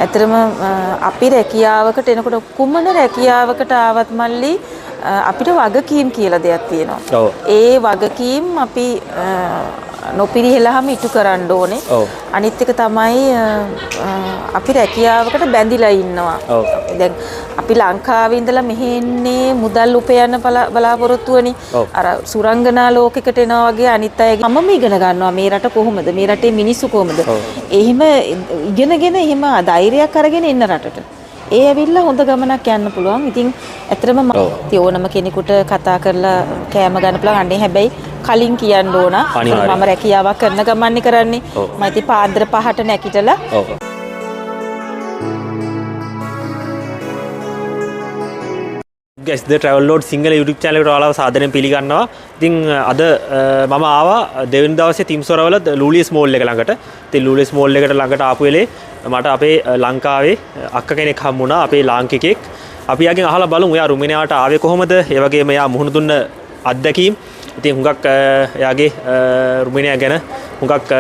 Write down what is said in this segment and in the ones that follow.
ඇතරම අපි රැකියාවකට එනකොට කුමන රැකියාවකට ආවත් මල්ලි අපිට වගකීම් කියලා දෙයක් තියෙනවා. ඒ වගකීම් අපි නොපිරිහෙලාම ඉටු කරන්න ඕනේ. අනිත් එක තමයි අපි රැකියාවකට බැඳිලා ඉන්නවා. දැන් අපි ලංකාවේ ඉඳලා මෙහෙ එන්නේ මුදල් උපයන්න බලාපොරොත්තුවනේ. අර සුරංගනා ලෝකයකට එනවා වගේ අනිත් අයගේ මම ඉගෙන ගන්නවා මේ රට කොහොමද? මේ රටේ මිනිස්සු කොහොමද? එහෙම ඉගෙනගෙන එහෙම ධෛර්යයක් අරගෙන එන්න රටට. ඒ ඇවිල්ලා හොඳ ගමනක් යන්න පුළුවන්. ඉතින් ඇත්තටම ඕනම කෙනෙකුට කතා කරලා කෑම ගන්න පුළුවන්. අනේ හැබැයි කලින් කියන්න ඕන. මම රැකියාවක් කරන ගමන්නේ කරන්නේ. මම ඉතින් පාන්දර 5ට නැගිටලා guys the travel load single YouTube channel එකට ඔයාලව සාදරයෙන් පිළිගන්නවා. ඉතින් අද මම ආවා දෙවෙනි දවසේ තිම්සොරවල ලූලියස් මෝල් එක ළඟට. ඉතින් ලූලියස් මෝල් එකට ළඟට ආපු වෙලේ මට අපේ ලංකාවේ අක්ක කෙනෙක් හම්බුණා, අපේ ලාංකිකයෙක්. අපි යාගෙන් අහලා බලමු එයා රුමේනියාවට ආවේ කොහොමද? ඒ වගේම එයා මුහුණ දුන්න අත්දැකීම්. ඉතින් හුඟක් එයාගේ රුමේනියා ගැන හුඟක්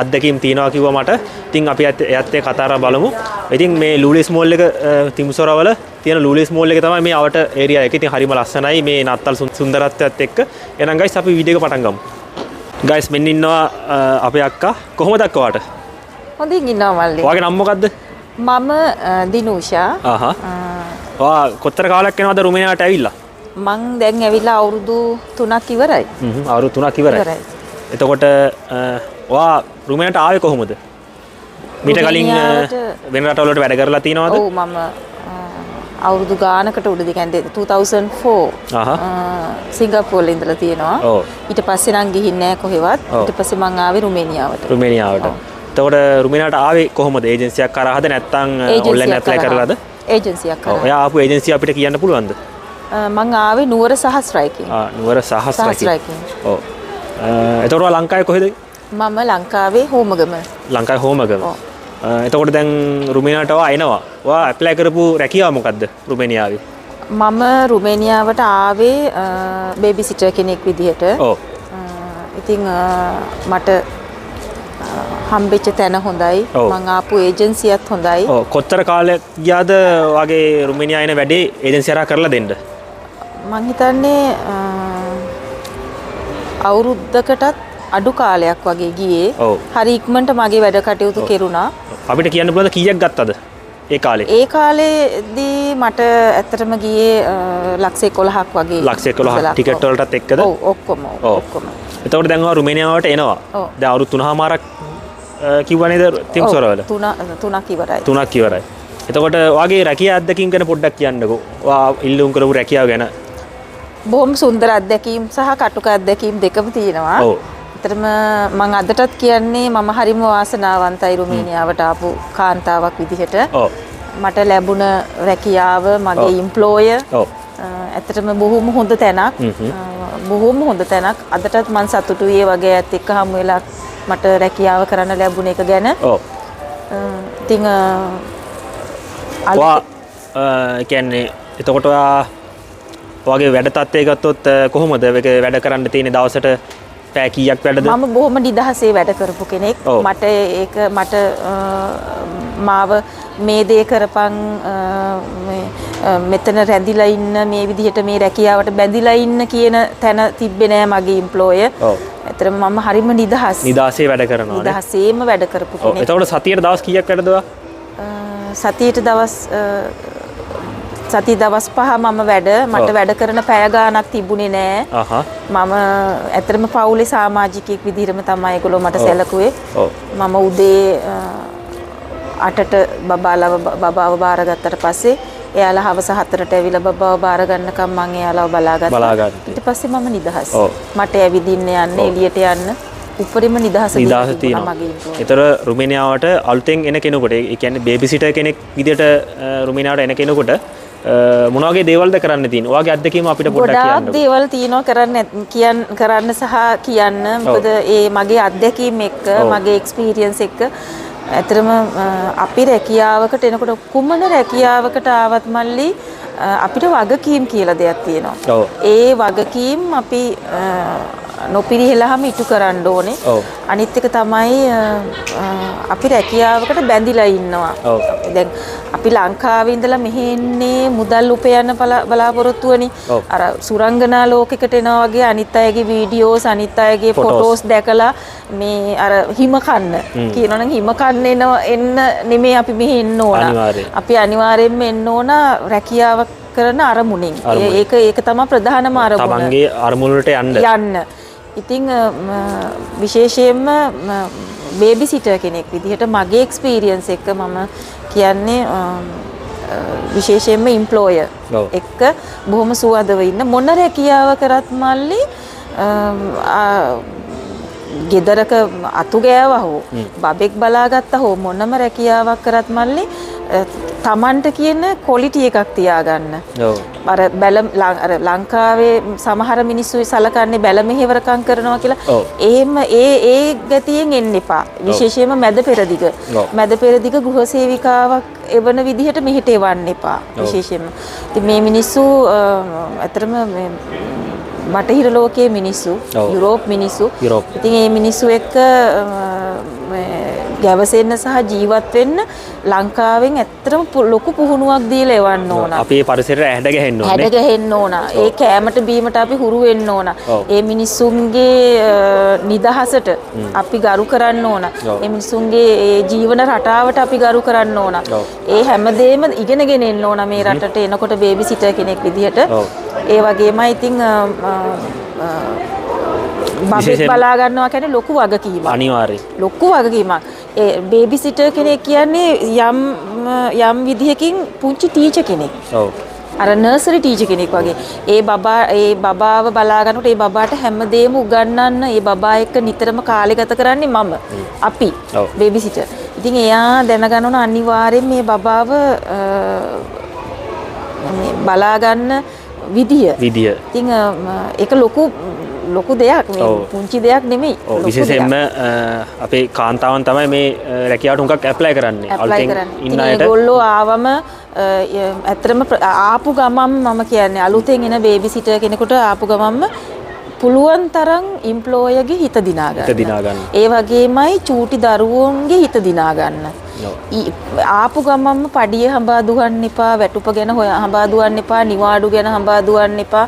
අත්දැකීම් තියෙනවා කිව්වා මට. ඉතින් අපි එයත් එක්ක කතා කරලා බලමු. ඉතින් මේ ලූලියස් මෝල් එක තිම්සොරවල තියෙන ලූලියස් මෝල් එක තමයි මේ අවට ඒරියා එක. ඉතින් හරිම ලස්සනයි මේ නත්තල් සුන්දරත්වයත් එක්ක. එහෙනම් ගයිස් අපි වීඩියෝ එක පටන් ගමු. ගයිස් මෙන්න ඉන්නවා අපේ අක්කා. කොහොමද අක්කා වාට? හොඳින් ඉන්නවා මල්ලි. ඔයාගේ නම මොකද්ද? මම දිනූෂා. ඔයා කොතර කාලයක් වෙනවද රුමේනියාවට ඇවිල්ලා? මං දැන් ඇවිල්ලා අවුරුදු 3ක් ඉවරයි. අවුරුදු 3ක් ඉවරයි. එතකොට ඔයා රුමේනියාවට ආවේ කොහොමද? මීට කලින් වෙන රටවල වැඩ කරලා තියෙනවද? ඔව් මම අවුරුදු ගානකට උඩදී කියන්නේ 2004 සිංගප්පූරුවල ඉඳලා තියෙනවා. ඊට පස්සේ නම් ගිහින් නැහැ කොහෙවත්. ඊට පස්සේ මං ආවේ රුමේනියාවට. එතකොට රුමේනියාවට ආවේ කොහොමද? ඒජන්සියක් කරාද නැත්නම් ඔන්ලයින් ඇප්ලයි කරලාද? ඒජන්සියක් කරා. ඔයා ආපු ඒජන්සිය අපිට කියන්න පුළුවන්ද? මං ආවේ නුවර සහස්රයිකින්. නුවර සහස්රයිකින්. ඔව්. එතකොට ඔයා ලංකාවේ කොහෙද? මම ලංකාවේ හෝමගම. ලංකාවේ හෝමගම. එතකොට දැන් රුමේනියාවට ඔයා එනවා. ඔයා ඇප්ලයි කරපු රැකියාව මොකද්ද රුමේනියාවේ? මම රුමේනියාවට ආවේ බේබි සිටර් කෙනෙක් විදිහට. ඔව්. ඉතින් මට හම්බෙච්ච තැන හොඳයි. මං ආපු ඒජන්සියත් හොඳයි. ඔව්. කොතර කාලයක් ගියාද වගේ රුමේනියා එන වැඩේ ඒජන්සිය හරහා කරලා දෙන්න? මං හිතන්නේ අවුරුද්දකටත් අඩු කාලයක් වගේ ගියේ. හරි ඉක්මනට මගේ වැඩ කටයුතු කෙරුණා. අපිට කියන්න පුළුවන්ද කීයක් ගත්තද ඒ කාලේ? ඒ කාලේදී මට ඇත්තටම ගියේ ලක්ෂ 11ක් වගේ. ලක්ෂ 11ක් ටිකට් වලටත් එක්කද? ඔව් ඔක්කොම. එතකොට දැන් ඔයා රුමේනියාවට එනවා. දැන් අවුරුදු 3මාරක් කිව්වා නේද තිම්සොරවල? 3ක් ඉවරයි. 3ක් ඉවරයි. එතකොට ඔයාගේ රැකියා අත්දැකීම් ගැන පොඩ්ඩක් කියන්නකෝ. ඔයා ඉල්ලුම් කරපු රැකියාව ගැන. බොහොම සුන්දර අත්දැකීම් සහ කටුක අත්දැකීම් දෙකම තියෙනවා. ඔව්. ඇත්තටම මම අදටත් කියන්නේ මම හරිම වාසනාවන්තයි රුමේනියාවට ආපු කාන්තාවක් විදිහට. ඔව්. මට ලැබුණ රැකියාව මගේ ඉම්ප්ලෝයර් ඇත්තටම බොහොම හොඳ තැනක්. බොහොම හොඳ තැනක්. අදටත් මම සතුටුයි ඒ වගේ ඇත් එක්ක හමු වෙලා මට රැකියාව කරන්න ලැබුණ එක ගැන. ඔව්. ඉතින් කියන්නේ එතකොට ඔයාගේ වැඩ තත්ත්වය ගත්තොත් කොහොමද වැඩ කරන්න තියෙන දවසට පැය කීයක් වැඩද? මම බොහොම නිදහසේ වැඩ කරපු කෙනෙක්. මට මාව මේ දේ කරපන් මෙතන රැඳිලා ඉන්න මේ විදිහට මේ රැකියාවට බැඳිලා ඉන්න කියන තැන තිබ්බේ නෑ මගේ ඉම්ප්ලෝයර්. ඇත්තටම මම හරිම නිදහසේ වැඩ කරනවා. නිදහසේම වැඩ කරපු කෙනෙක්. එතකොට සතියට දවස් කීයක් වැඩද ඔයා? සතියට දවස් 5 මම මට වැඩ කරන පැය ගාණක් තිබුණේ නෑ. මම ඇත්තටම පවුලේ සමාජිකයෙක් විදිහටම තමයි ඒගොල්ලෝ මට සැලකුවේ. මම උදේ 8ට බබාව බාරගත්තට පස්සේ එයාලා හවස 4ට ඇවිල්ලා බබාව බාර ගන්නකම් මම එයාලව බලාගත්තා. ඊට පස්සේ මම නිදහස්. මට ඇවිදින්න යන්න එළියට යන්න උපරිම නිදහස තියෙනවා. ඒතර රුමේනියාවට අලුතෙන් එන කෙනෙකුට ඒ කියන්නේ බේබි සිටර් කෙනෙක් විදිහට රුමේනියාවට එන කෙනෙකුට මොන වගේ දේවල්ද කරන්න තියෙන්නේ? ඔයාගේ අත්දැකීම අපිට පොඩ්ඩක් කියන්න. ගොඩාක් දේවල් තියෙනවා කරන්න සහ කියන්න. මොකද ඒ මගේ අත්දැකීම් එක්ක මගේ එක්ස්පීරියන්ස් එක්ක ඇත්තටම අපි රැකියාවකට එනකොට කුමන රැකියාවකට ආවත් මල්ලි අපිට වගකීම් කියලා දෙයක් තියෙනවා. ඒ වගකීම් අපි නොපිරිහෙලාම ඉටු කරන්න ඕනේ. අනිත් එක තමයි අපි රැකියාවකට බැඳිලා ඉන්නවා. දැන් අපි ලංකාවේ ඉඳලා මෙහෙ එන්නේ මුදල් උපයන්න බලාපොරොත්තුවනේ. අර සුරංගනා ලෝකයකට එනවා වගේ අනිත් අයගේ වීඩියෝස් අනිත් අයගේ ෆොටෝස් දැකලා මේ අර හිම කන්න කියනවනම් හිම කන්න එන්න නෙමෙයි අපි මෙහෙ එන්න ඕන. අපි අනිවාර්යයෙන්ම එන්න ඕන රැකියාවක් කරන අරමුණින්. ඒක තමයි ප්‍රධානම අරමුණ. තමන්ගේ අරමුණට යන්න. ඉතින් විශේෂයෙන්ම බේබි සිටර් කෙනෙක් විදිහට මගේ එක්ස්පීරියන්ස් එක මම කියන්නේ විශේෂයෙන්ම ඉම්ප්ලොයර් එක්ක බොහොම සුවදව ඉන්න මොන රැකියාව කරත් මල්ලි ගෙදරක අතු ගෑවා හෝ බබෙක් බලාගත්තා හෝ මොනම රැකියාවක් කරත් මල්ලි තමන්ට කියන ක්වොලිටි එකක් තියාගන්න. අර ලංකාවේ සමහර මිනිස්සු සලකන්නේ බැල මෙහෙවරකම් කරනවා කියලා. එහෙම ඒ ගතියෙන් එන්න එපා. විශේෂයෙන්ම මැද පෙරදිග. මැද පෙරදිග ගෘහ සේවිකාවක් එවන විදිහට මෙහෙට එවන්න එපා. විශේෂයෙන්ම. ඉතින් මේ මිනිස්සු ඇත්තටම බටහිර ලෝකයේ මිනිස්සු, යුරෝප් මිනිස්සු. ඉතින් මේ මිනිස්සු එක්ක ගැවසෙන්න සහ ජීවත් වෙන්න ලංකාවෙන් ඇත්තටම ලොකු පුහුණුවක් දීලා එවන්න ඕන. අපේ පරිසරයට ඇහැඩ ගහන්න ඕන. ඇහැඩ ගහන්න ඕන. ඒ කෑමට බීමට අපි හුරු වෙන්න ඕන. ඒ මිනිස්සුන්ගේ නිදහසට අපි ගරු කරන්න ඕන. ඒ මිනිස්සුන්ගේ ඒ ජීවන රටාවට අපි ගරු කරන්න ඕන. ඒ හැමදේම ඉගෙනගෙන එන්න ඕන මේ රටට එනකොට බේබි සිටර් කෙනෙක් විදිහට. ඒ වගේමයි ඉතින් බබෙක් බලා ගන්නවා කියන්නේ ලොකු වගකීමක්. අනිවාර්යයෙන්. ලොකු වගකීමක්. ඒ බේබි සිටර් කෙනෙක් කියන්නේ යම් විදිහකින් පුංචි ටීචර් කෙනෙක්. ඔව්. අර නර්සරි ටීචර් කෙනෙක් වගේ. ඒ බබාව බලා ගන්නකොට ඒ බබාට හැමදේම උගන්වන්න ඒ බබා එක්ක නිතරම කාලය ගත කරන්නේ මම. අපි බේබි සිටර්. ඉතින් එයා දැනගන්න ඕන අනිවාර්යෙන් මේ බබාව බලා ගන්න විදිය. ඉතින් ඒක ලොකු දෙයක් මේ පුංචි දෙයක් නෙමෙයි. විශේෂයෙන්ම අපේ කාන්තාවන් තමයි මේ රැකියාවට හුඟක් ඇප්ලයි කරන්නේ. ඉන්න අයට ඒගොල්ලෝ ආවම ඇත්තටම ආපු ගමන් මම කියන්නේ අලුතෙන් එන බේබි සිටර් කෙනෙකුට ආපු ගමන්ම පුළුවන් තරම් ඉම්ප්ලොයර්ගේ හිත දිනා ගන්න. ඒ වගේමයි චූටි දරුවෝන්ගේ හිත දිනා ගන්න. ආපු ගමන්ම පඩිය හඹා දුවන්න එපා, වැටුප ගැන හඹා දුවන්න එපා, නිවාඩු ගැන හඹා දුවන්න එපා.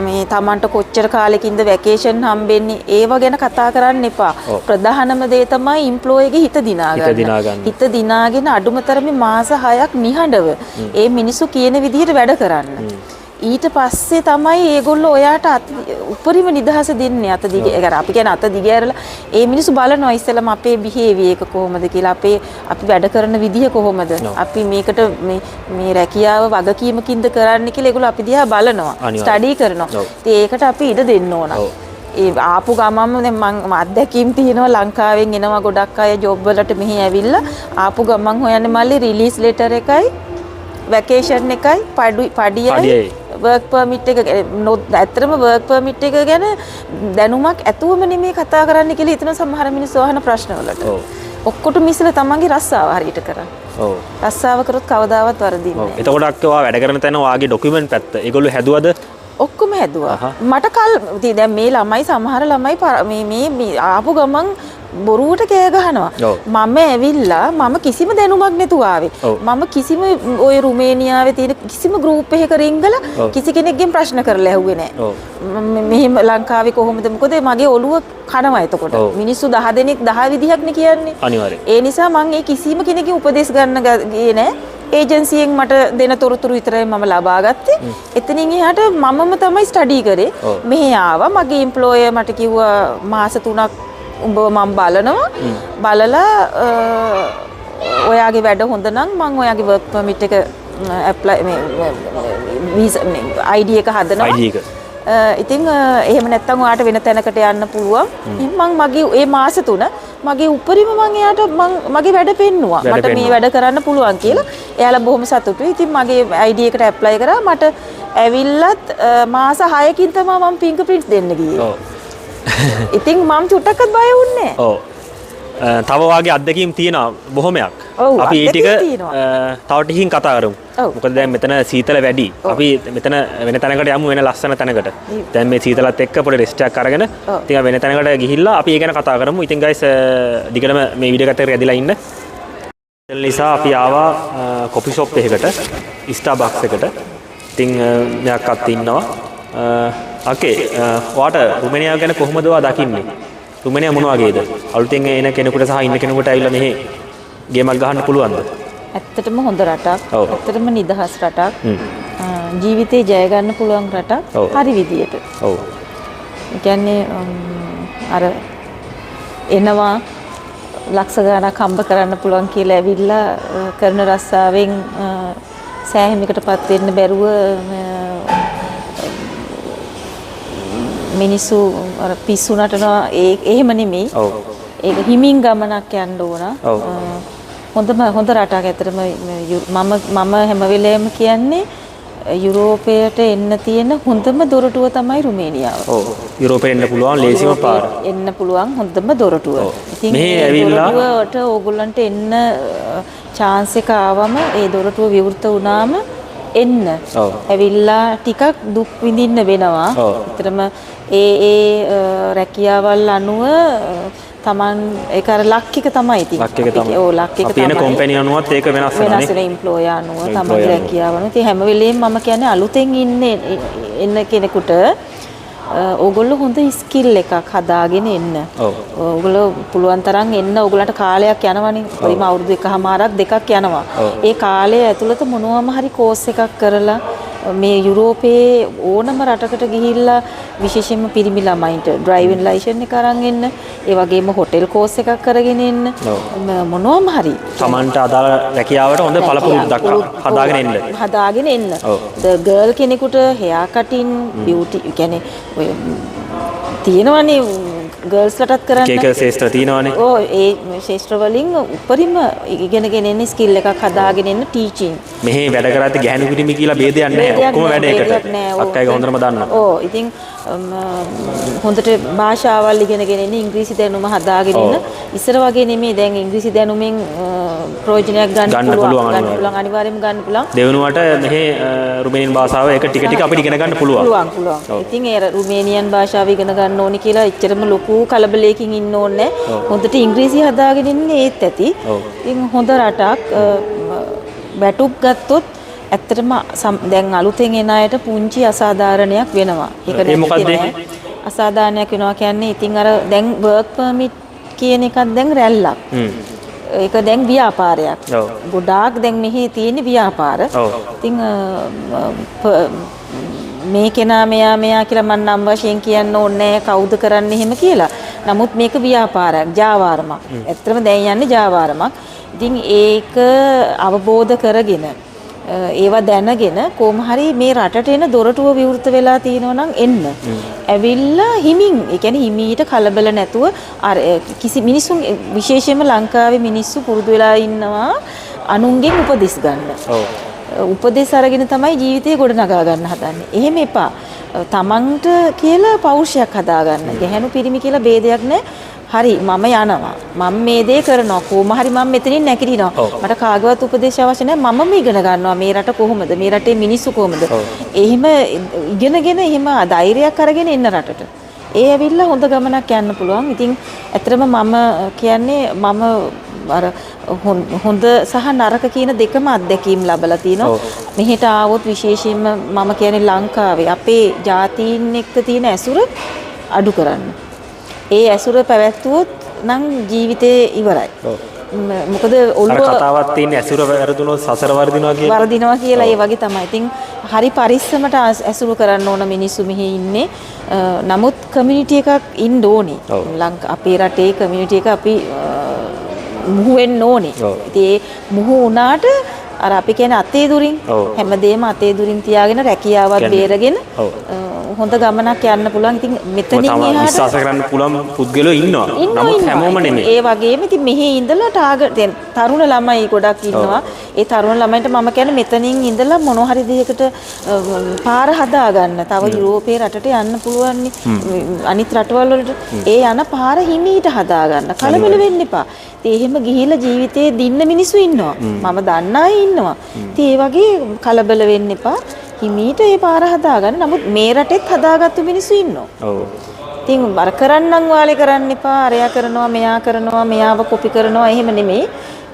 මේ Tamanට කොච්චර කාලෙකින්ද වැකේෂන් හම්බෙන්නේ ඒව ගැන කතා කරන්න එපා. ප්‍රධානම දේ තමයි ඉම්ප්ලොයර්ගේ හිත දිනා ගන්න. හිත දිනාගෙන අඩුම තරමේ මාස 6ක් නිහඬව ඒ මිනිස්සු කියන විදිහට වැඩ කරන්න. ඊට පස්සේ තමයි ඒගොල්ලෝ ඔයාට උපරිම නිදහස දෙන්නේ. අත අපි කියන අත දිගෑරලා ඒ මිනිස්සු බලනවා ඉස්සෙල්ලාම අපේ බිහේවියර් එක කොහොමද කියලා, අපි වැඩ කරන විදිහ කොහොමද, අපි මේකට මේ රැකියාව වගකීමකින්ද කරන්න කියලා ඒගොල්ලෝ අපි දිහා බලනවා, ස්ටඩි කරනවා. ඉතින් ඒකට අපි ඉඩ දෙන්න ඕන. ඒ ආපු ගමම දැන් මම අත්දැකීම් තියෙනවා ලංකාවෙන් එනවා ගොඩක් අය ජොබ් වලට මෙහි ඇවිල්ලා ආපු ගමන් හොයන්නේ මල්ලි රිලීස් ලෙටර් එකයි වැකේෂන් එකයි පඩියයි වර්ක් පර්මිට් එක. ඇත්තටම වර්ක් පර්මිට් එක ගැන දැනුමක් ඇතුවම නෙමෙයි කතා කරන්න කියලා හිතන සමහර මිනිස්සු අහන ප්‍රශ්න වලට. ඔක්කොටම ඉස්සෙල්ලා තමන්ගේ රස්සාව හරියට කරන්න. රස්සාව කරොත් කවදාවත් වරදින්නේ නැහැ. එතකොට අක්කවා වැඩ කරන තැන වාගේ ඩොකියුමන්ට් පැත්ත ඒගොල්ලෝ හැදුවද? ඔක්කොම හැදුවා. මට දැන් මේ ළමයි සමහර ළමයි මේ ආපු ගමන් බොරුවට කෑ ගහනවා. මම ඇවිල්ලා මම කිසිම දැනුමක් නැතුව ආවේ. මම කිසිම ওই රුමේනියාවේ තියෙන කිසිම ගෲප් එකක රින්ගලා කිසි කෙනෙක්ගෙන් ප්‍රශ්න කරලා ඇහුවේ නැහැ. මෙහෙම ලංකාවේ කොහොමද? මොකද මගේ ඔළුව කනවා එතකොට. මිනිස්සු 10 දෙනෙක් 10 විදිහක් නේ කියන්නේ. අනිවාර්යයෙන්. ඒ නිසා මම ඒ කිසිම කෙනෙක්ගෙන් උපදෙස් ගන්න ගියේ නැහැ. ඒජන්සියෙන් මට දෙන තොරතුරු විතරයි මම ලබා ගත්තේ. එතනින් එහාට මමම තමයි ස්ටඩි කරේ. මෙහි ආවා මගේ එම්ප්ලොයර් මට කිව්වා මාස 3ක් උඹ මම බලනවා. බලලා ඔයාගේ වැඩ හොඳ නම් මම ඔයාගේ වර්ක් පර්මිට් එක ඇප්ලයි ID එක හදනවා. ඉතින් එහෙම නැත්නම් ඔයාට වෙන තැනකට යන්න පුළුවන්. මම මගේ මේ මාස 3 මගේ උපරිම මම එයාට මගේ වැඩ පෙන්නුවා. මට මේ වැඩ කරන්න පුළුවන් කියලා. එයාලා බොහොම සතුටුයි. ඉතින් මගේ ID එකට ඇප්ලයි කරා. මට ඇවිල්ලත් මාස 6කින් තමයි මම ෆින්ගර් ප්‍රින්ට්ස් දෙන්න ගියේ. ඉතින් මම චුට්ටක්වත් බය වුණේ නැහැ. තව වාගේ අත්දැකීම් තියෙනවා බොහොමයක්. ඔව්, අපි ඒ ටික අත්දැකීම් තියෙනවා. තව ටිකකින් කතා කරමු. ඔව්. මොකද දැන් මෙතන සීතල වැඩි. අපි මෙතන වෙන තැනකට යමු, වෙන ලස්සන තැනකට. දැන් මේ සීතලත් එක්ක පොඩි රෙස්ට් එකක් අරගෙන ඉතින් වෙන තැනකට ගිහිල්ලා අපි ඒ ගැන කතා කරමු. ඉතින් guys දිගටම මේ වීඩියෝ එකත් එක්ක රැඳිලා ඉන්න. ඒ නිසා අපි ආවා කොෆි ෂොප් එකකට, ස්ටාර්බක්ස් එකට. ඉතින් මෙයාක්වත් ඉන්නවා. ඕකේ, ඔයාට රුමේනියාව ගැන කොහොමද ඔයා දකින්නේ? රුමේනියා මොන වගේද? අලුතෙන් එන කෙනෙකුට සහ ඉන්න කෙනෙකුට ඇවිල්ලා මෙහි ගේමක් ගහන්න පුළුවන්ද? ඇත්තටම හොඳ රටක්. ඔව්. ඇත්තටම නිදහස් රටක්. ජීවිතේ ජය ගන්න පුළුවන් රටක්. ඔව්. හරි විදියට. ඔව්. ඒ කියන්නේ අර එනවා ලක්ෂ ගණනක් හම්බ කරන්න පුළුවන් කියලා ඇවිල්ලා කරන රස්සාවෙන් සෑහීමකටපත් වෙන්න බැරුව මිනිස්සු අර පිස්සු නටනවා. එහෙම නෙමෙයි. ඔව්. ඒක හිමින් ගමනක් යන්න ඕන. ඔව්. හොඳ රටක්. ඇත්තටම මම හැම වෙලේම කියන්නේ යුරෝපයට එන්න තියෙන හොඳම දොරටුව තමයි රුමේනියාව. ඔව්. යුරෝපෙට එන්න පුළුවන් ලේසිම පාර. එන්න පුළුවන් හොඳම දොරටුව. ඉතින් මෙහි ඒ ඇවිල්ලා දොරටුවට ඕගොල්ලන්ට එන්න chance එක ආවම ඒ දොරටුව විවෘත වුණාම එන්න. ඔව්. ඇවිල්ලා ටිකක් දුක් විඳින්න වෙනවා. ඔව්. ඇත්තටම ඒ රැකියාවල් අනුව Taman ඒක අර ලක් එක තමයි ඉතින්. ලක් එක තමයි. ඔව් ලක් එක අපි එන කම්පැනි අනුවත් ඒක වෙනස් වෙනවා වෙනස් වෙන එම්ප්ලොයර් අනුව තමයි රැකියාව අනුව. ඉතින් හැම වෙලේම මම කියන්නේ අලුතෙන් එන්න කෙනෙකුට ඕගොල්ලෝ හොඳ ස්කිල් එකක් හදාගෙන එන්න. ඔව්. ඕගොල්ලෝ පුළුවන් තරම් එන්න. ඕගොල්ලන්ට කාලයක් යනවනේ. පරිම අවුරුදු එකමාරක් දෙකක් යනවා. ඒ කාලය ඇතුළත මොනවාම හරි කෝස් එකක් කරලා මේ යුරෝපයේ ඕනම රටකට ගිහිල්ලා විශේෂයෙන්ම පිරිමි ළමයින්ට ඩ්‍රයිවිං ලයිසන්ස් එක අරන් එන්න. ඒ වගේම හොටෙල් කෝස් එකක් කරගෙන එන්න. මොනවාම හරි. Tamanට අදාළ රැකියාවට හොඳ පළපුරුද්දක් හදාගෙන එන්න. හදාගෙන එන්න. ඔව්. ද ගර්ල් කෙනෙකුට හෙයා කටින් බියුටි කියන්නේ ඔය තියෙනවනේ ගර්ල්ස් ලටත් කරන්න. එක ශේෂ්ත්‍ර තියෙනවනේ. ඔව් ඒ ශේෂ්ත්‍ර වලින් උපරිම ඉගෙනගෙන එන්න ස්කිල් එකක් හදාගෙන එන්න ටීචින්. මෙහි වැඩ කරද්දී ගැහණු පිරිමි කියලා ભેදයක් නැහැ. ඔක්කොම වැඩ එකට. අක්කයික හොඳටම දන්නවා. ඔව් ඉතින් හොඳට භාෂාවල් ඉගෙනගෙන එන්න ඉංග්‍රීසි දැනුම හදාගෙන එන්න. ඉස්සර වගේ නෙමෙයි දැන් ඉංග්‍රීසි දැනුමෙන් ප්‍රයෝජනයක් ගන්න පුළුවන්. අනිවාර්යයෙන්ම ගන්න පුළුවන්. දෙවෙනුවට මෙහි රුමේනියන් භාෂාව ඒක ටික ටික අපිට ඉගෙන ගන්න පුළුවන්. පුළුවන්. ඉතින් ඒ රුමේනියන් භාෂාව ඉගෙන ගන්න ඕනි කියලා එච්චරම ලොකු කලබලයකින් ඉන්න ඕනේ නැහැ. හොඳට ඉංග්‍රීසි හදාගෙන ඉන්නේ ඒත් ඇති. ඉතින් හොඳ රටක් වැටුප් ගත්තොත් ඇත්තටම දැන් අලුතෙන් එන අයට පුංචි අසාධාරණයක් වෙනවා. ඒක මොකක්ද අසාධාරණයක් වෙනවා කියන්නේ ඉතින් අර දැන් වර්ක් පර්මිට් කියන එකක් දැන් රැල්ලක්. ඒක දැන් ව්‍යාපාරයක්. ගොඩාක් දැන් මෙහි තියෙන ව්‍යාපාර. ඉතින් මේ කෙනා මෙයා කියලා මම නම් වශයෙන් කියන්න ඕනේ කවුද කරන්නේ එහෙම කියලා. නමුත් මේක ව්‍යාපාරයක්, ජාවාරමක්. ඇත්තටම දැන් යන්නේ ජාවාරමක්. ඉතින් ඒක අවබෝධ කරගෙන ඒවා දැනගෙන කොහොම හරි මේ රටට එන දොරටුව විවෘත වෙලා තියෙනවා නම් එන්න. ඇවිල්ලා හිමින්, ඒ කියන්නේ හිමීට කලබල නැතුව අර කිසි මිනිසුන් විශේෂයෙන්ම ලංකාවේ මිනිස්සු පුරුදු වෙලා ඉන්නවා අනුන්ගෙන් උපදෙස් ගන්න. උපදෙස් අරගෙන තමයි ජීවිතේ ගොඩනගා ගන්න හදන්නේ. එහෙම එපා. තමන්ට කියලා පෞරුෂයක් හදාගන්න. ගැහැණු පිරිමි කියලා ભેදයක් නැහැ. හරි මම යනවා. මම මේ දේ කරනවා. කොහොම හරි මම මෙතනින් නැගිටිනවා. මට කාගවත් උපදේශ අවශ්‍ය නැහැ. මමම ඉගෙන ගන්නවා මේ රට කොහොමද? මේ රටේ මිනිස්සු කොහොමද? එහෙම ඉගෙනගෙන එහෙම ධෛර්යයක් අරගෙන එන්න රටට. ඒ ඇවිල්ලා හොඳ ගමනක් යන්න පුළුවන්. ඉතින් ඇත්තටම මම කියන්නේ මම අර හොඳ සහ නරක කියන දෙකම අත්දැකීම් ලැබලා තිනවා. මෙහෙට ආවොත් විශේෂයෙන්ම මම කියන්නේ ලංකාවේ අපේ ජාතීන් එක්ක තියෙන ඇසුර අඩු කරන්න. ඒ ඇසුර පැවැත්වුවොත් නම් ජීවිතේ ඉවරයි. මොකද ඔළුව කතාවක් තියෙන ඇසුර වැරදුනොත් සසර වර්ධිනවා කියලා ඒ වගේ තමයි. ඉතින් හරි පරිස්සමට ඇසුරු කරන්න ඕන මිනිස්සු මෙහි ඉන්නේ. නමුත් කමියුනිටි එකක් ඉන්න ඕනේ. අපේ රටේ කමියුනිටි එක අපි මුහු වෙන්න ඕනේ. ඉතින් ඒ මුහු වුණාට අර අපි කියන්නේ අතේ දුරින් හැමදේම අතේ දුරින් තියාගෙන රැකියාවත් බේරගෙන හොඳ ගමනක් යන්න පුළුවන්. ඉතින් මෙතනින් එහාට විශ්වාස කරන්න පුළුවන් පුද්ගලයෝ ඉන්නවා. නමුත් හැමෝම නෙමෙයි. ඒ වගේම ඉතින් මෙහි ඉඳලා ටාගට් තරුණ ළමයි ගොඩක් ඉන්නවා. ඒ තරුණ ළමයින්ට මම කියන්නේ මෙතනින් ඉඳලා මොන හරි දෙයකට පාර හදා ගන්න. තව යුරෝපයේ රටට යන්න පුළුවන් අනිත් රටවල් වලට. ඒ යන පාර හිමීට හදා ගන්න. කලබල වෙන්න එපා. ඉතින් එහෙම ගිහිලා ජීවිතේ දින්න මිනිස්සු ඉන්නවා. මම දන්න අය ඉන්නවා. ඉතින් ඒ වගේ කලබල වෙන්න එපා. හිමීට ඒ පාර හදාගන්න. නමුත් මේ රටෙත් හදාගත්තු මිනිස්සු ඉන්නවා. ඔව්. ඉතින් අර කරන්නම් වාලේ කරන්න එපා. අරයා කරනවා, මෙයා කරනවා, මෙයාව කොපි කරනවා එහෙම නෙමෙයි.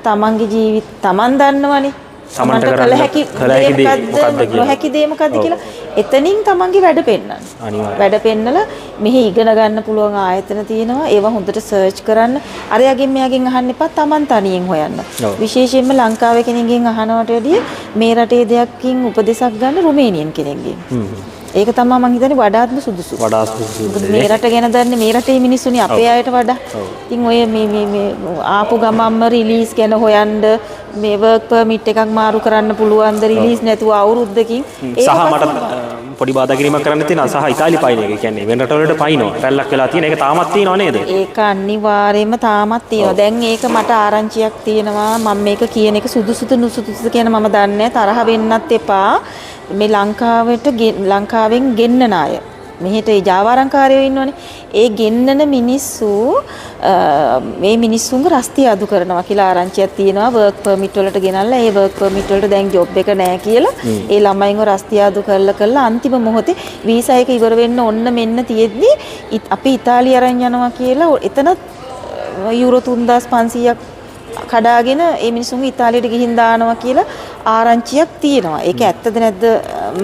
තමන්ගේ ජීවිත තමන් දන්නවනේ. තමන්ට කළ හැකි නොහැකි දේ මොකද්ද කියලා එතනින් තමන්ගේ වැඩ පෙන්නන්න. වැඩ පෙන්නලා මෙහි ඉගෙන ගන්න පුළුවන් ආයතන තියෙනවා. ඒවා හොඳට සර්ච් කරන්න. අරයාගෙන් මෙයාගෙන් අහන්න එපා. තමන් තනියෙන් හොයන්න. විශේෂයෙන්ම ලංකාවේ කෙනෙක්ගෙන් අහනවට වැඩිය මේ රටේ දෙයක්කින් උපදෙසක් ගන්න රුමේනියන් කෙනෙක්ගෙන්. ඒක තමයි මම හිතන්නේ වඩාත්ම සුදුසු. මේ රට ගැන දන්නේ මේ රටේ මිනිස්සුනේ අපේ අයට වඩා. ඉතින් ඔය මේ ආපු ගමම්ම රිලීස් ගැන හොයන්න මේ වර්ක් පර්මිට් එකක් මාරු කරන්න පුළුවන්ද රිලීස් නැතුව අවුරුද්දකින් සහ මට පොඩි බාධා කිරීමක් කරන්න තියෙනවා. සහ ඉතාලි පයින් එක කියන්නේ වෙන රටවලට පයින්නවා. රැල්ලක් වෙලා තියෙන එක තාමත් තියෙනව නේද? ඒක අනිවාර්යයෙන්ම තාමත් තියෙනවා. දැන් ඒක මට ආරංචියක් තියෙනවා. මම මේක කියන එක සුදුසුද නුසුදුසුද කියන මම දන්නේ තරහ වෙන්නත් එපා. මේ ලංකාවෙන් ගෙන්නන අය මෙහෙට ඒ ජාවාරම්කාරයෝ ඉන්නවනේ. ඒ ගෙන්නන මිනිස්සු මේ මිනිස්සුන්ගේ රස්තිය අඩු කරනවා කියලා ආරංචියක් තියෙනවා. වර්ක් පර්මිට් වලට ගෙනල්ලා ඒ වර්ක් පර්මිට් වලට දැන් ජොබ් එක නැහැ කියලා ඒ ළමයින්ව රස්තිය අඩු කරලා අන්තිම මොහොතේ වීසා එක ඉවර වෙන්න ඔන්න මෙන්න තියෙද්දි අපි ඉතාලිය අරන් යනවා කියලා එතන යුරෝ 3500ක් කඩාගෙන ඒ මිනිස්සුන්ගේ ඉතාලියට ගිහින් දානවා කියලා ආරංචියක් තියෙනවා. ඒක ඇත්තද නැද්ද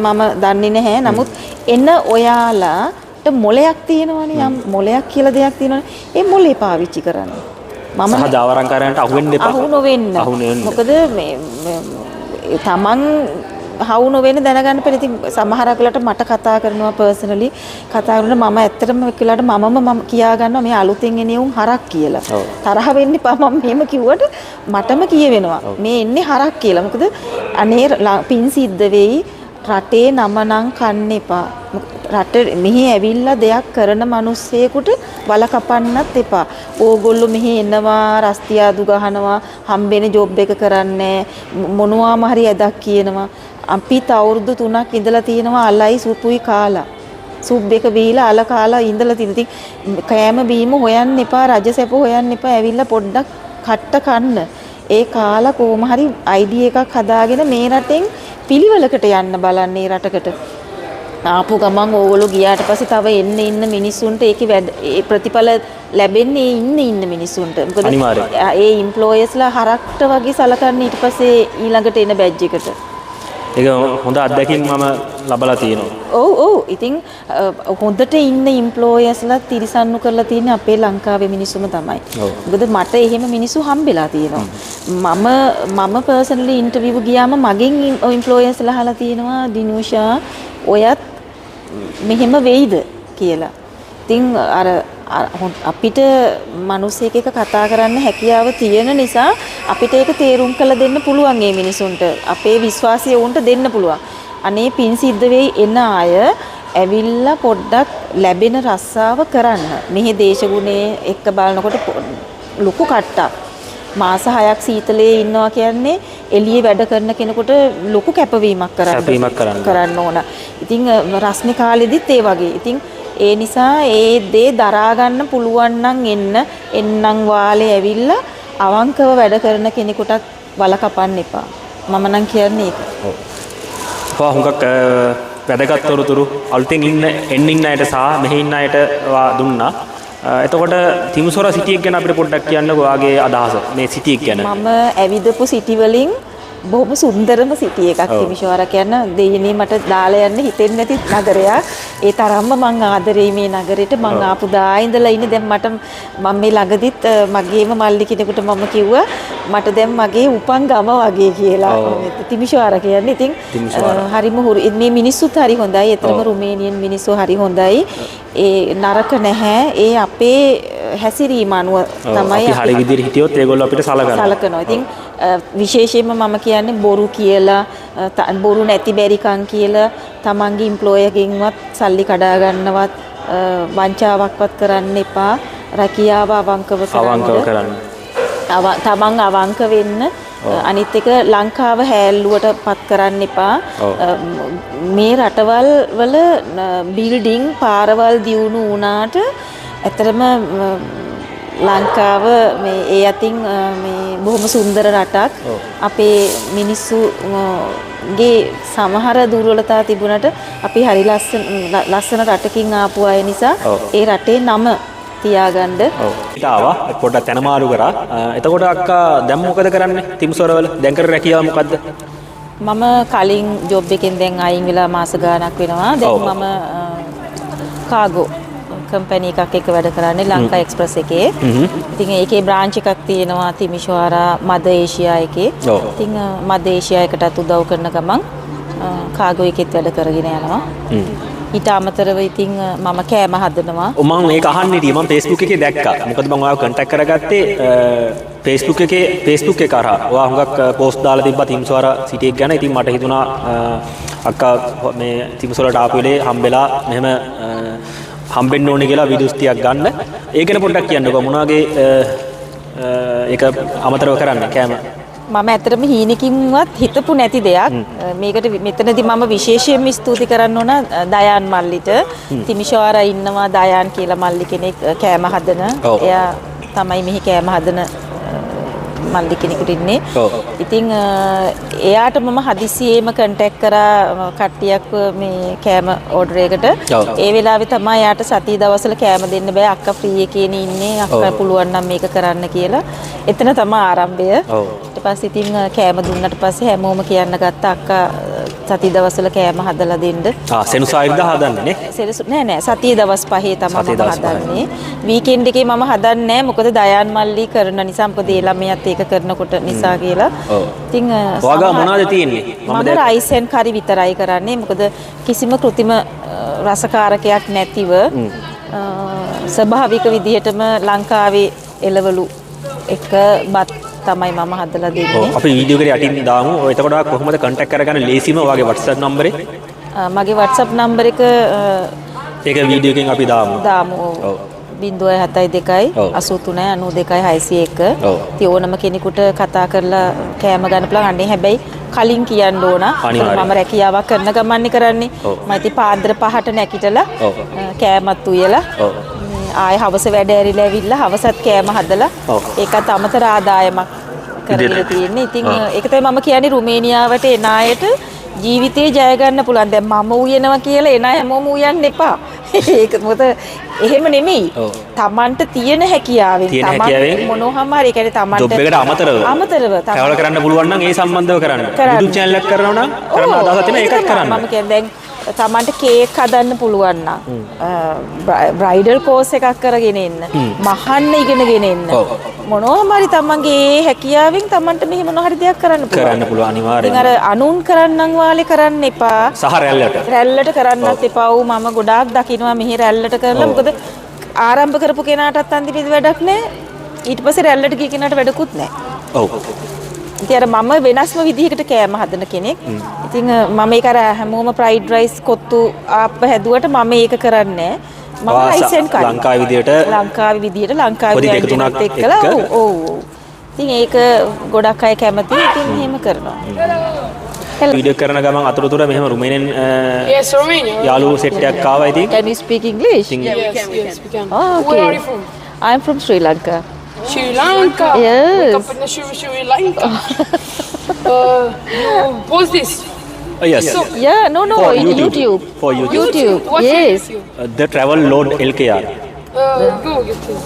මම දන්නේ නැහැ. නමුත් එන ඔයාලාට මොලයක් තියෙනවනේ. යම් මොලයක් කියලා දෙයක් තියෙනවනේ. ඒ මොලේ පාවිච්චි කරන්න. මම සහ ජාවාරම්කාරයන්ට අහු වෙන්න එපා. අහු නොවෙන්න. මොකද මේ තමන් හවු නොවෙන දැනගන්න පෙර ඉතින් සමහරක් වෙලාවට මට කතා කරනවා පර්සනලි කතා කරනවා මම ඇත්තටම එක්කලාට මම කියා ගන්නවා මේ අලුතෙන් එනේ උන් හරක් කියලා. තරහ වෙන්න එපා මම මෙහෙම කිව්වට මටම කියවෙනවා. මේ එන්නේ හරක් කියලා. මොකද අනේ පින් සිද්ධ වෙයි රටේ නම නම් කන්න එපා. රට මෙහි ඇවිල්ලා දෙයක් කරන මිනිස්සෙකුට වල කපන්නත් එපා. ඕගොල්ලෝ මෙහි එනවා රස්තියාදු ගහනවා හම්බෙන ජොබ් එක කරන්නේ මොනවාම හරි ඇදක් කියනවා. අපිත් අවුරුදු 3ක් ඉඳලා තියෙනවා අලයි සුපුයි කාලා. සුප් එක බීලා අල කාලා ඉඳලා තියෙන. ඉතින් කෑම බීම හොයන්න එපා රජසැප හොයන්න එපා. ඇවිල්ලා පොඩ්ඩක් කට්ට කන්න. ඒ කාලා කොහොම හරි ID එකක් හදාගෙන මේ රටෙන් පිළිවෙලකට යන්න බලන්න මේ රටකට. ආපු ගමන් ඕගොල්ලෝ ගියාට පස්සේ තව ඉන්න මිනිස්සුන්ට ඒකේ ඒ ප්‍රතිඵල ලැබෙන්නේ ඉන්න මිනිස්සුන්ට. මොකද ඒ ඉම්ප්ලොයර්ස්ලා හරක්ට වගේ සලකන්නේ ඊට පස්සේ ඊළඟට එන බැජ් එකට. ඒක හොඳ අත්දැකීම් මම ලබලා තියෙනවා. ඔව් ඉතින් හොඳට ඉන්න ඉම්ප්ලොයර්ස්ලා තිරසන්නු කරලා තියෙන්නේ අපේ ලංකාවේ මිනිස්සුම තමයි. මොකද මට එහෙම මිනිස්සු හම්බෙලා තියෙනවා. මම පර්සනලි ඉන්ටර්විව් ගියාම මගෙන් ඉම්ප්ලොයර්ස්ලා අහලා තියෙනවා දිනුෂා ඔයත් මෙහෙම වෙයිද කියලා. ඉතින් අර අපිට මිනිස්සෙක් එක්ක කතා කරන්න හැකියාව තියෙන නිසා අපිට ඒක තේරුම් කරලා දෙන්න පුළුවන් මේ මිනිසුන්ට. අපේ විශ්වාසය උන්ට දෙන්න පුළුවන්. අනේ පින් සිද්ධ වෙයි එන අය ඇවිල්ලා පොඩ්ඩක් ලැබෙන රස්සාව කරන්න. මෙහි දේශගුණේ එක්ක බලනකොට ලොකු කට්ටක්. මාස 6ක් සීතලේ ඉන්නවා කියන්නේ එළියේ වැඩ කරන කෙනෙකුට ලොකු කැපවීමක් කරන්න ඕන. ඉතින් රස්නේ කාලෙදිත් ඒ වගේ. ඉතින් ඒ නිසා ඒ දේ දරා ගන්න පුළුවන් නම් එන්නම් වාලේ ඇවිල්ලා අවංකව වැඩ කරන කෙනෙකුටත් වල කපන්න එපා. මම නම් කියන්නේ ඒක. ඔව්. හුඟක් වැදගත් තොරතුරු අලුතෙන් ඉන්න අයට සහ මෙහි ඉන්න අයට දුන්නා. එතකොට තිමුසොර සිටි එක ගැන අපිට පොඩ්ඩක් කියන්නකෝ ඔයාගේ අදහස මේ සිටි එක ගැන. මම ඇවිදපු සිටි වලින් බොහොම සුන්දරම සිටි එකක් තිමිෂෝර කියන දෙයිනේ මට දාලා යන්න හිතෙන්නේ නැති නගරයක්. ඒ තරම්ම මං ආදරෙයි මේ නගරෙට. මං ආපු දා ඉඳලා ඉන්නේ දැන් මම මේ ළඟදිත් මගේම මල්ලි කෙනෙකුට මම කිව්වා මට දැන් මගේ උපන් ගම වගේ කියලා. තිමිෂෝර කියන්නේ. ඉතින් හරිම මේ මිනිස්සුත් හරි හොඳයි. ඒතරම රුමේනියන් මිනිස්සු හරි හොඳයි. ඒ නරක නැහැ. ඒ අපේ හැසිරීම අනුව තමයි අපි හරි විදිහට හිටියොත් ඒගොල්ලෝ අපිට සලකනවා. ඉතින් විශේෂයෙන්ම මම කියන්නේ බොරු කියලා බොරු නැති බැරිකම් කියලා තමන්ගේ ඉම්ප්ලොයර්ගෙන්වත් සල්ලි කඩා ගන්නවත් වංචාවක්වත් කරන්න එපා. රැකියාව අවංකව කරන්න. තමන් අවංක වෙන්න. අනිත් එක ලංකාව හැල්ලුවට පත් කරන්න එපා. මේ රටවල් වල බිල්ඩින් පාරවල් දියුණු වුණාට ඇතරම ලංකාව මේ ඒ අතින් මේ බොහොම සුන්දර රටක්. අපේ මිනිස්සුගේ සමහර දුර්වලතා තිබුණට අපි හරි ලස්සන රටකින් ආපු අය නිසා ඒ රටේ නම තියාගන්න. ඊට ආවා පොඩ්ඩක් තනමාරු කරා. එතකොට අක්කා දැන් මොකද කරන්නේ? තිම්සොරවල දැන් කර රැකියාව මොකද්ද? මම කලින් ජොබ් එකෙන් දැන් අයින් වෙලා මාස ගාණක් වෙනවා. දැන් මම කාගෝ කම්පැනි එකක් එක වැඩ කරන්නේ ලංකා එක්ස්ප්‍රස් එකේ. ඉතින් ඒකේ බ්‍රාන්ච් එකක් තියෙනවා තිමිෂෝරා මද ඒෂියා එකේ. ඉතින් මද ඒෂියා එකටත් උදව් කරන ගමන් කාගෝ එකෙත් වැඩ කරගෙන යනවා. ඊට අමතරව ඉතින් මම කෑම හදනවා. මම මේක අහන්න හිටියේ මම Facebook එකේ දැක්කා. මොකද මම ඔයාව කන්ටැක්ට් කරගත්තේ Facebook එක කරා. ඔයා හුඟක් පෝස්ට් දාලා තිබ්බා තිම්සොරා සිටි එක ගැන. ඉතින් මට හිතුණා අක්කා මේ තිම්සොරට ආපු වෙලේ හම්බෙලා මෙහෙම හම්බෙන්න ඕනේ කියලා වීඩියෝස් ටිකක් ගන්න. ඒක ගැන පොඩ්ඩක් කියන්නකෝ මොනවාගේ ඒක අමතරව කරන්න කෑම. මම ඇත්තටම හීනකින්වත් හිතපු නැති දෙයක්. මේකට මෙතනදී මම විශේෂයෙන්ම ස්තුති කරන්න ඕන දයාන් මල්ලිට. තිමිෂෝරා ඉන්නවා දයාන් කියලා මල්ලි කෙනෙක් කෑම හදන. එයා තමයි මෙහි කෑම හදන මල්ලි කෙනෙකුට ඉන්නේ. ඉතින් එයාට මම හදිසියෙම කන්ටැක්ට් කරා කට්ටියක් මේ කෑම ඕඩර් එකට. ඒ වෙලාවේ තමයි එයාට සතිය දවස්වල කෑම දෙන්න බෑ අක්කා ෆ්‍රී එකේනේ ඉන්නේ. අක්කා පුළුවන් නම් මේක කරන්න කියලා. එතන තමයි ආරම්භය. ඊට පස්සේ ඉතින් කෑම දුන්නට පස්සේ හැමෝම කියන්න ගත්ත අක්කා සතිය දවස්වල කෑම හදලා දෙන්න. සෙනසුරාදා හදන්නේ නේ? නෑ සතිය දවස් 5 තමයි මම හදන්නේ. වීකෙන්ඩ් එකේ මම හදන්නේ නෑ මොකද දයාන් මල්ලි කරන නිසා මොකද ඒ ළමයාත් ඒක කරනකොට නිසා කියලා. ඉතින් ඔයාගා මොනවද තියෙන්නේ? මම රයිස් ඇන් කරි විතරයි කරන්නේ. මොකද කිසිම කෘත්‍රිම රසකාරකයක් නැතිව ස්වභාවික විදිහටම ලංකාවේ එළවලු එක බත් තමයි මම හදලා දෙන්නේ. අපි වීඩියෝ එකේ යටින් දාමු. ඔය එතකොට කොහොමද කන්ටැක්ට් කරගන්න ලේසිම ඔයාගේ WhatsApp නම්බරේ? මගේ WhatsApp නම්බර එක ඒක වීඩියෝ එකෙන් අපි දාමු. 072 83 92 601. ඉතින් ඕනම කෙනෙකුට කතා කරලා කෑම ගන්න පුළුවන්. අනේ හැබැයි කලින් කියන්න ඕන. මම රැකියාවක් කරන ගමන්නේ කරන්නේ. මම ඉතින් පාන්දර 5ට නැගිටලා කෑමත් උයලා ආය හවස වැඩ ඇරිලා ඇවිල්ලා හවසත් කෑම හදලා ඒකත් අමතර ආදායමක් කරගෙන තියෙන්නේ. ඉතින් ඒක තමයි මම කියන්නේ රුමේනියාවට එන අයට ජීවිතේ ජය ගන්න පුළුවන්. දැන් මම උයනවා කියලා එන අය හැමෝම උයන්න එපා. ඒක මොකද එහෙම නෙමෙයි. තමන්ට තියෙන හැකියාවෙන් තමන් මොනෝහම හරි ඒ කියන්නේ තමන්ට ජොබ් එකට අමතරව travel කරන්න පුළුවන් නම් ඒ සම්බන්ධව කරන්න. YouTube channel එකක් කරනවා නම් කරන්න අදහසක් තියෙන ඒකත් කරන්න. මම කියන්නේ දැන් තමන්ට කේක් හදන්න පුළුවන් නම් බ්‍රයිඩල් කෝස් එකක් කරගෙන එන්න. මහන්න ඉගෙනගෙන එන්න. මොනෝම හරි තමන්ගේ හැකියාවෙන් තමන්ට මෙහෙම මොන හරි දෙයක් කරන්න පුළුවන් අනිවාර්යයෙන්. ඉතින් අර අනුන් කරන්නම් වාලේ කරන්න එපා. සහ රැල්ලට කරන්නත් එපා. මම ගොඩාක් දකින්නවා මෙහි රැල්ලට කරලා. මොකද ආරම්භ කරපු කෙනාටත් අන්තිමේදී වැඩක් නැහැ. ඊට පස්සේ රැල්ලට ගිය කෙනාට වැඩකුත් නැහැ. ඉතින් අර මම වෙනස්ම විදිහකට කෑම හදන කෙනෙක්. ඉතින් මම ඒක අර හැමෝම ෆ්‍රයිඩ් රයිස් කොත්තු ආප්ප හැදුවට මම ඒක කරන්නේ නැහැ. මම රයිස් ඇන් කරි. ලංකාවේ විදියට ලංකාවේ ඇන්ජිනත් එක්කලා ඔව්. ඉතින් ඒක ගොඩක් අය කැමති. ඉතින් එහෙම කරනවා. වීඩියෝ කරන ගමන් අතුරුතුර මෙහෙම රුමේනියන් යාළුවෝ සෙට් එකක් ආවා ඉතින්. Can you speak English? Yes, we can. Oh, okay. Where are you from? I'm from Sri Lanka. Sri Lanka. Yes. Wake up in the Sri Lanka. You post this. Yes. Yeah, no, For in YouTube. For YouTube. What's your Yes. YouTube? The Travel Load LKR. Go get it.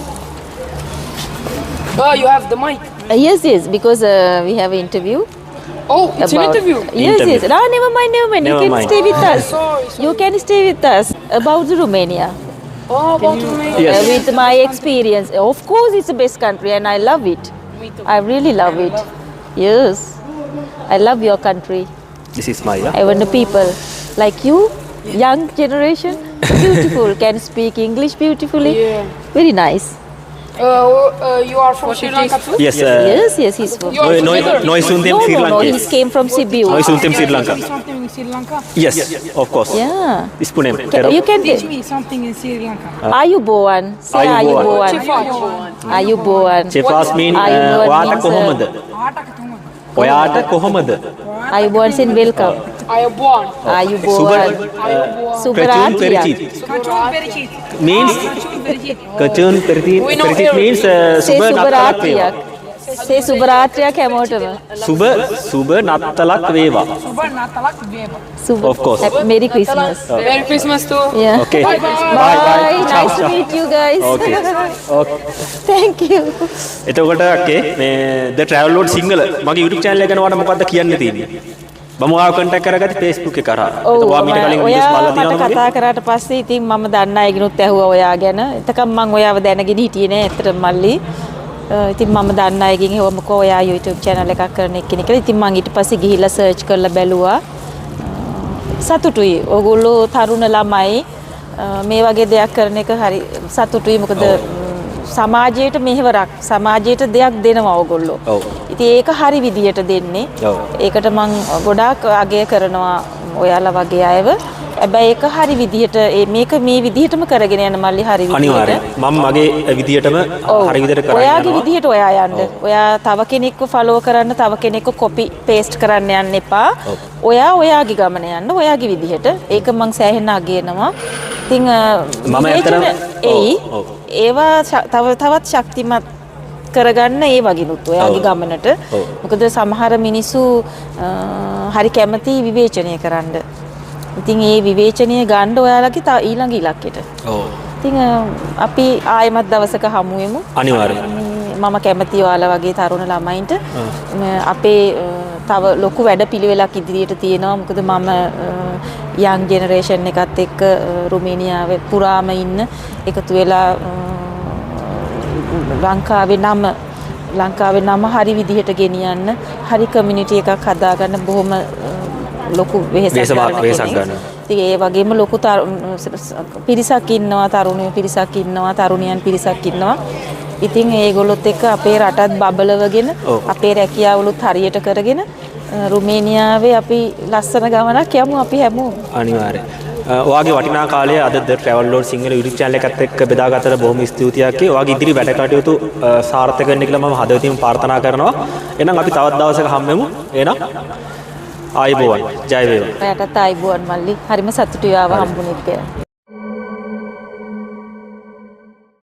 Oh, you have the mic. Yes, because we have an interview. Oh, it's an interview. Yes. Interview. No, never mind. You Never can mind. stay with us. Sorry. You can stay with us about the Romania. Oh, about Romania. Yes. With my experience. Of course, it's the best country and I love it. Me too. I really love it. Yes. I love your country. This is my I want the people like you, young generation, beautiful, can speak English beautifully. Yeah. Very nice. You are from Sri Lanka too? Yes. Yes, he's from. Noisuntem Sri No, Lanka. he came from Sibiu. Noisuntem Sri Lanka. Something in Sri Lanka. Yes, of course. Yeah. Ispunem. You can Teach me something in Sri Lanka. Ayubowan. Say Ayubowan. Ayubowan. Ayubowan. Chefas mean Ayubowan ඔයාට means, කොහොමද? ඔයාට කොහොමද? Ayubowan means welcome. I am born. Ayubowan. Kachun Perichit means Kachun Perichit means Say Suba Nattalak Veva. Subaratriyak. Say Subaratriyak හැමෝටම. Suba Nattalak Veva. Of course. Merry Christmas. Merry Christmas too. Yeah. Okay. Bye. Nice to meet you guys. Okay. Okay. Thank you. එතකොට අක්කේ මේ The Travel Lord Sinhala මගේ YouTube channel එක ගැන ඔයාලට මොකද්ද කියන්න තියෙන්නේ? මම ඔයාව contact කරගත්තේ Facebook එක කරා. ඔව් ඔයා මීට කලින් videos බලලා මට තියෙනවද? කතා කරාට පස්සේ ඉතින් මම දන්න අයගෙනුත් ඇහුවා ඔයා ගැන. එතකම් මම ඔයාව දැනගෙන හිටියේ නෑ ඇත්තටම මල්ලි. ඉතින් මම දන්න අයගෙන් එවමුකෝ ඔයා YouTube channel එකක් කරන එක්කෙනෙක් කියලා. ඉතින් මම ඊට පස්සේ ගිහිල්ලා search කරලා බැලුවා. සතුටුයි. ඕගොල්ලෝ තරුණ ළමයි මේ වගේ දෙයක් කරන එක හරි සතුටුයි. මොකද සමාජයට මෙහෙවරක් සමාජයට දෙයක් දෙනවා ඕගොල්ලෝ. ඔව්. ඉතින් ඒක හරි විදියට දෙන්නේ. ඔව්. ඒකට මම ගොඩාක් අගය කරනවා ඔයාලා වගේ අයව. හැබැයි ඒක හරි විදියට මේක මේ විදියටම කරගෙන යන මල්ලි හරි විදියට. අනිවාර්යෙන්. මම මගේ විදියටම හරි විදියට කරගෙන ඔයාගේ විදියට ඔයා යන්න. ඔයා තව කෙනෙක්ව ෆලෝ කරන්න, තව කෙනෙක්ව කොපි පේස්ට් කරන්න යන්න එපා. ඔයා ඔයාගේ ගමන යන්න, ඔයාගේ විදියට. ඒක මම සෑහෙන අගයනවා. ඉතින් මම ඇත්තටම ඒවා තවත් ශක්තිමත් කරගන්න ඒ වගේනුත් ඔයාගේ ගමනට. මොකද සමහර මිනිස්සු හරි කැමති විවේචනය කරන්න. ඉතින් ඒ විවේචනය ගන්න ඔයාලගේ ඊළඟ ඉලක්කයට. ඔව්. ඉතින් අපි ආයෙමත් දවසක හමු වෙමු. අනිවාර්යෙන්. මම කැමති ඔයාලා වගේ තරුණ ළමයින්ට අපේ තව ලොකු වැඩපිළිවෙලක් ඉදිරියට තියෙනවා. මොකද මම young generation එකත් එක්ක රුමේනියාවේ පුරාම ඉන්න එකතු වෙලා ලංකාවේ නම හරි විදිහට ගෙනියන්න, හරි කමියුනිටි එකක් හදාගන්න බොහොම ලොකු වෙහෙසක් ගන්න. ඉතින් ඒ වගේම ලොකු පිරිසක් ඉන්නවා, තරුණයෝ පිරිසක් ඉන්නවා, තරුණියන් පිරිසක් ඉන්නවා. ඉතින් ඒගොල්ලොත් එක්ක අපේ රටත් බබලවගෙන අපේ රැකියාවලුත් හරියට කරගෙන රුමේනියාවේ අපි ලස්සන ගමනක් යමු අපි හැමෝම. අනිවාර්යෙන්. ඔයාගේ වටිනා කාලය අද The Travel Lord Sinhala YouTube channel එකත් එක්ක බෙදාගත්තට බොහොම ස්තුතියක්. ඔයාගේ ඉදිරි වැඩ කටයුතු සාර්ථක වෙන්න කියලා මම හදවතින්ම ප්‍රාර්ථනා කරනවා. එහෙනම් අපි තවත් දවසක හම්බෙමු. එහෙනම් ආයුබෝවන්. ජය වේවා. ඔයාටත් ආයුබෝවන් මල්ලි. හරිම සතුටුයි ආව හම්බුනේ කියලා.